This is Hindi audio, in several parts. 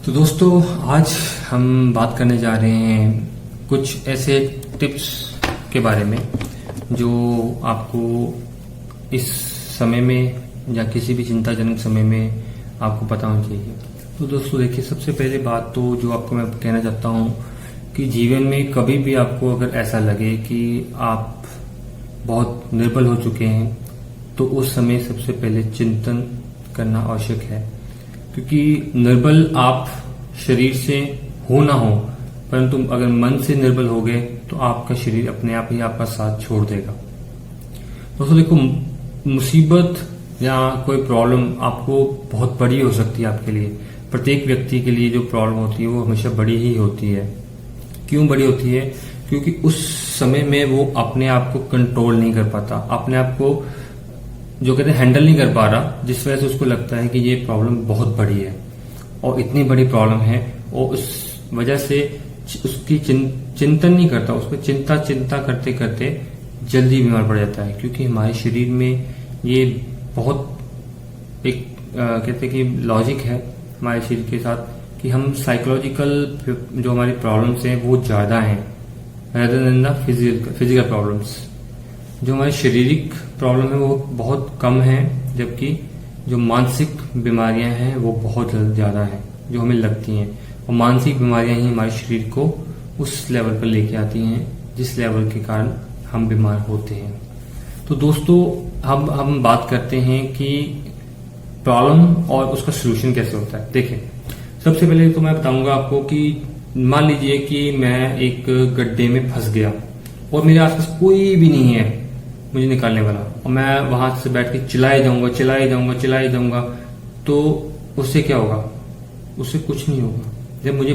तो दोस्तों आज हम बात करने जा रहे हैं कुछ ऐसे टिप्स के बारे में जो आपको इस समय में या किसी भी चिंताजनक समय में आपको पता होना चाहिए। तो दोस्तों देखिए, सबसे पहले बात तो जो आपको मैं कहना चाहता हूँ कि जीवन में कभी भी आपको अगर ऐसा लगे कि आप बहुत निर्बल हो चुके हैं तो उस समय सबसे पहले चिंतन करना आवश्यक है, क्योंकि निर्बल आप शरीर से हो ना हो, परंतु अगर मन से निर्बल हो गए तो आपका शरीर अपने आप ही आपका साथ छोड़ देगा। दोस्तों देखो, मुसीबत या कोई प्रॉब्लम आपको बहुत बड़ी हो सकती है आपके लिए। प्रत्येक व्यक्ति के लिए जो प्रॉब्लम होती है वो हमेशा बड़ी ही होती है। क्यों बड़ी होती है? क्योंकि उस समय में वो अपने आप को कंट्रोल नहीं कर पाता, अपने आप को जो कहते हैं हैंडल नहीं कर पा रहा, जिस वजह से उसको लगता है कि ये प्रॉब्लम बहुत बड़ी है और इतनी बड़ी प्रॉब्लम है, और उस वजह से उसकी चिंतन नहीं करता, उसको चिंता करते करते जल्दी बीमार पड़ जाता है। क्योंकि हमारे शरीर में ये बहुत एक कहते हैं कि लॉजिक है हमारे शरीर के साथ कि हम साइकोलॉजिकल जो हमारी प्रॉब्लम्स हैं वो ज्यादा हैं rather than the physical problems. जो हमारी शारीरिक प्रॉब्लम है वो बहुत कम है, जबकि जो मानसिक बीमारियां हैं वो बहुत ज्यादा हैं जो हमें लगती हैं, और मानसिक बीमारियां ही हमारे शरीर को उस लेवल पर लेके आती हैं जिस लेवल के कारण हम बीमार होते हैं। तो दोस्तों हम बात करते हैं कि प्रॉब्लम और उसका सोल्यूशन कैसे होता है। देखिए, सबसे पहले तो मैं बताऊंगा आपको कि मान लीजिए कि मैं एक गड्ढे में फंस गया और मेरे आसपास कोई भी नहीं है मुझे निकालने वाला, और मैं वहां से बैठ के चिल्लाए जाऊंगा, तो उससे क्या होगा? उससे कुछ नहीं होगा। जब मुझे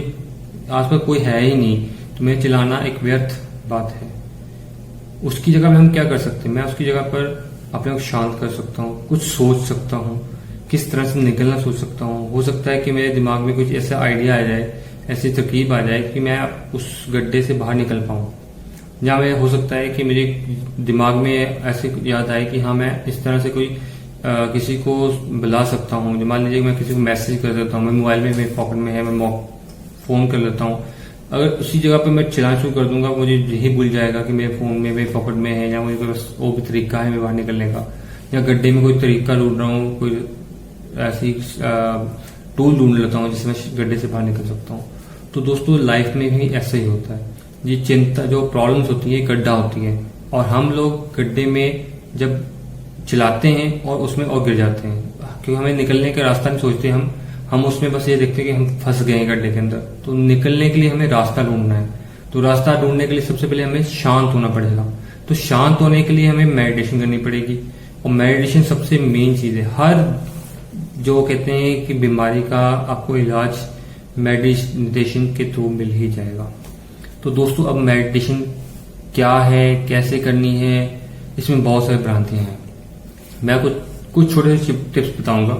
आसपास कोई है ही नहीं तो मेरा चिल्लाना एक व्यर्थ बात है। उसकी जगह में हम क्या कर सकते हैं? मैं उसकी जगह पर अपने को शांत कर सकता हूँ, कुछ सोच सकता हूँ, किस तरह से निकलना सोच सकता हूँ। हो सकता है कि मेरे दिमाग में कुछ ऐसा आइडिया आ जाए, ऐसी तरकीब आ जाए कि मैं उस गड्ढे से बाहर निकल पाऊं। या मैं हो सकता है कि मेरे दिमाग में ऐसे याद आए कि हाँ, मैं इस तरह से कोई किसी को बुला सकता हूँ। मान लीजिए मैं किसी को मैसेज कर देता हूँ, मैं मोबाइल में मेरे पॉकेट में है, मैं फोन कर लेता हूँ। अगर उसी जगह पे मैं चिल्लाना शुरू कर दूंगा, मुझे यही भूल जाएगा कि मेरे फोन में मेरे पॉकेट में है, या मुझे बस वो भी तरीका है मैं बाहर निकलने का, या गड्ढे में कोई तरीका ढूंढ रहा हूँ, कोई ऐसी टूल ढूंढ लेता हूँ जिससे मैं गड्ढे से बाहर निकल सकता हूँ। तो दोस्तों लाइफ में भी ऐसा ही होता है। ये चिंता जो प्रॉब्लम्स होती है गड्ढा होती है, और हम लोग गड्ढे में जब चिल्लाते हैं और उसमें और गिर जाते हैं, क्योंकि हमें निकलने का रास्ता नहीं सोचते। हम उसमें बस ये देखते हैं कि हम फंस गए हैं गड्ढे के अंदर। तो निकलने के लिए हमें रास्ता ढूंढना है। तो रास्ता ढूंढने के लिए सबसे पहले हमें शांत होना पड़ेगा। तो शांत होने के लिए हमें मेडिटेशन करनी पड़ेगी, और मेडिटेशन सबसे मेन चीज है। हर जो कहते हैं कि बीमारी का आपको इलाज मेडिटेशन के थ्रू मिल ही जाएगा। तो दोस्तों अब मेडिटेशन क्या है, कैसे करनी है, इसमें बहुत सारी भ्रांतियां हैं। मैं कुछ छोटे से टिप्स बताऊंगा।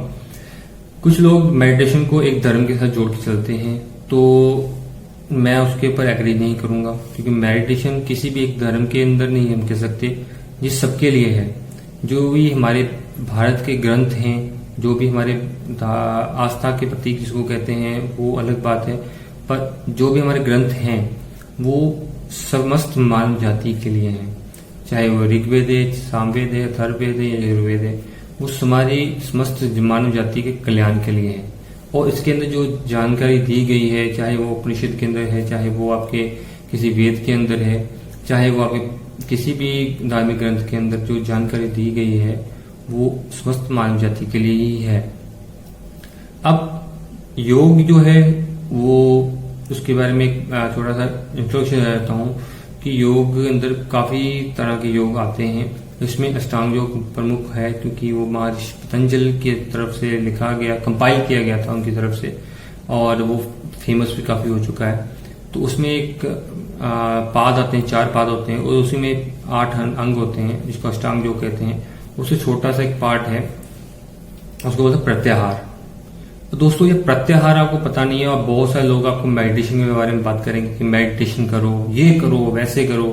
कुछ लोग मेडिटेशन को एक धर्म के साथ जोड़ के चलते हैं, तो मैं उसके ऊपर एग्री नहीं करूंगा, क्योंकि मेडिटेशन किसी भी एक धर्म के अंदर नहीं हम कह सकते, ये सबके लिए है। जो भी हमारे भारत के ग्रंथ हैं, जो भी हमारे आस्था के प्रतीक जिसको कहते हैं वो अलग बात है, पर जो भी हमारे ग्रंथ हैं वो समस्त मानव जाति के लिए हैं। चाहे वो ऋग्वेद है, सामवेद है, अथर्ववेद है या यजुर्वेद है, वो हमारी समस्त मानव जाति के कल्याण के लिए है। और इसके अंदर जो जानकारी दी गई है, चाहे वो उपनिषद के अंदर है, चाहे वो आपके किसी वेद के अंदर है, चाहे वो आपके किसी भी धार्मिक ग्रंथ के अंदर जो जानकारी दी गई है, वो समस्त मानव जाति के लिए ही है। अब योग जो है वो उसके बारे में थोड़ा सा इंट्रोडक्शन देता हूँ कि योग के अंदर काफी तरह के योग आते हैं। इसमें अष्टांग योग प्रमुख है, क्योंकि वो महर्षि पतंजलि की तरफ से लिखा गया, कंपाइल किया गया था उनकी तरफ से, और वो फेमस भी काफी हो चुका है। तो उसमें एक पाद आते हैं, 4 पाद होते हैं, और उसी में 8 अंग होते हैं जिसको अष्टांग योग कहते हैं। उससे छोटा सा एक पार्ट है, उसको बोलते हैं प्रत्याहार। तो दोस्तों ये प्रत्याहार आपको पता नहीं है, और बहुत सारे लोग आपको मेडिटेशन के बारे में बात करेंगे कि मेडिटेशन करो, ये करो, वैसे करो,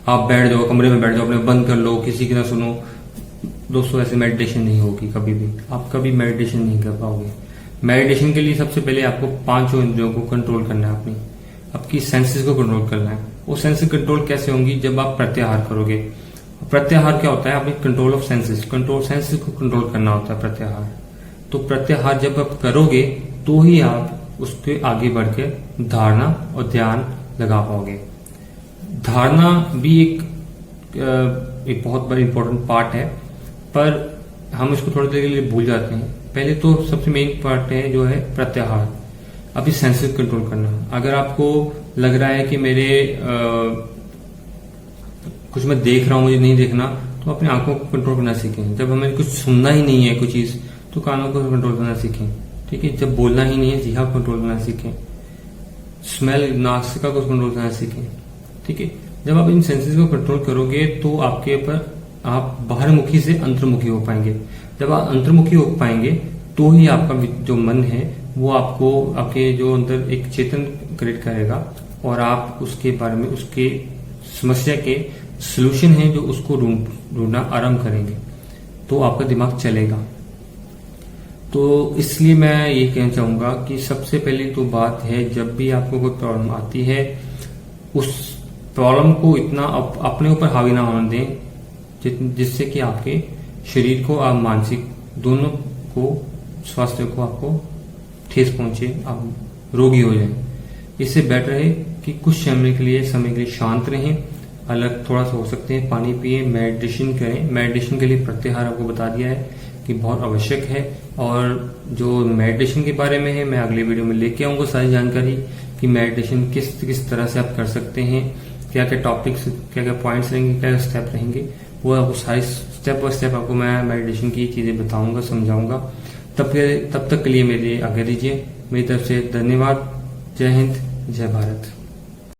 आप बैठ जाओ, कमरे में बैठ जाओ, अपने बंद कर लो, किसी की ना सुनो। दोस्तों ऐसे मेडिटेशन नहीं होगी कभी भी, आप कभी मेडिटेशन नहीं कर पाओगे। मेडिटेशन के लिए सबसे पहले आपको 5 इंद्रियों को कंट्रोल करना है, अपनी आपकी सेंसेस को कंट्रोल करना है। वो सेंसेस कंट्रोल कैसे होंगी? जब आप प्रत्याहार करोगे। प्रत्याहार क्या होता है? आपकी कंट्रोल ऑफ सेंसेस, सेंसेस को कंट्रोल करना होता है प्रत्याहार। तो प्रत्याहार जब आप करोगे तो ही आप उसके आगे बढ़ के धारणा और ध्यान लगा पाओगे। धारणा भी एक बहुत बड़ा इंपॉर्टेंट पार्ट है, पर हम इसको थोड़ी देर के लिए भूल जाते हैं। पहले तो सबसे मेन पार्ट है जो है प्रत्याहार, अभी सेंसेस कंट्रोल करना। अगर आपको लग रहा है कि मेरे कुछ मैं देख रहा हूं, मुझे नहीं देखना, तो अपनी आंखों को कंट्रोल करना सीखें। जब हमें कुछ सुनना ही नहीं है कोई चीज, तो कानों को कंट्रोल करना सीखें। ठीक है, जब बोलना ही नहीं है, जीहा को कंट्रोल करना सीखें। स्मेल, नासिका को कंट्रोल करना सीखें। ठीक है, जब आप इन सेंसेस को कंट्रोल करोगे तो आपके ऊपर आप बाहरमुखी से अंतर्मुखी हो पाएंगे। जब आप अंतर्मुखी हो पाएंगे तो ही आपका जो मन है वो आपको आपके जो अंदर एक चेतन क्रिएट करेगा, और आप उसके बारे में, उसके समस्या के सोल्यूशन है जो उसको ढूंढना आरंभ करेंगे, तो आपका दिमाग चलेगा। तो इसलिए मैं ये कहना चाहूंगा कि सबसे पहले तो बात है, जब भी आपको कोई प्रॉब्लम आती है, उस प्रॉब्लम को इतना अपने ऊपर हावी ना होने दें जिससे कि आपके शरीर को, आप मानसिक दोनों को, स्वास्थ्य को आपको ठेस पहुंचे, आप रोगी हो जाएं। इससे बेटर है कि कुछ समय के लिए शांत रहें, अलग थोड़ा सा हो सकते हैं, पानी पिए, मेडिटेशन करें। मेडिटेशन के लिए प्रत्याहार आपको बता दिया है कि बहुत आवश्यक है, और जो मेडिटेशन के बारे में है मैं अगले वीडियो में लेके आऊंगा सारी जानकारी कि मेडिटेशन किस तरह से आप कर सकते हैं, क्या क्या टॉपिक्स, क्या क्या पॉइंट्स रहेंगे, क्या क्या स्टेप रहेंगे, वो आपको सारी स्टेप बाय स्टेप आपको मैं मेडिटेशन की चीजें बताऊंगा, समझाऊंगा। तब तक के लिए मेरे आज्ञा दीजिए। मेरी तरफ से धन्यवाद। जय हिंद, जय भारत।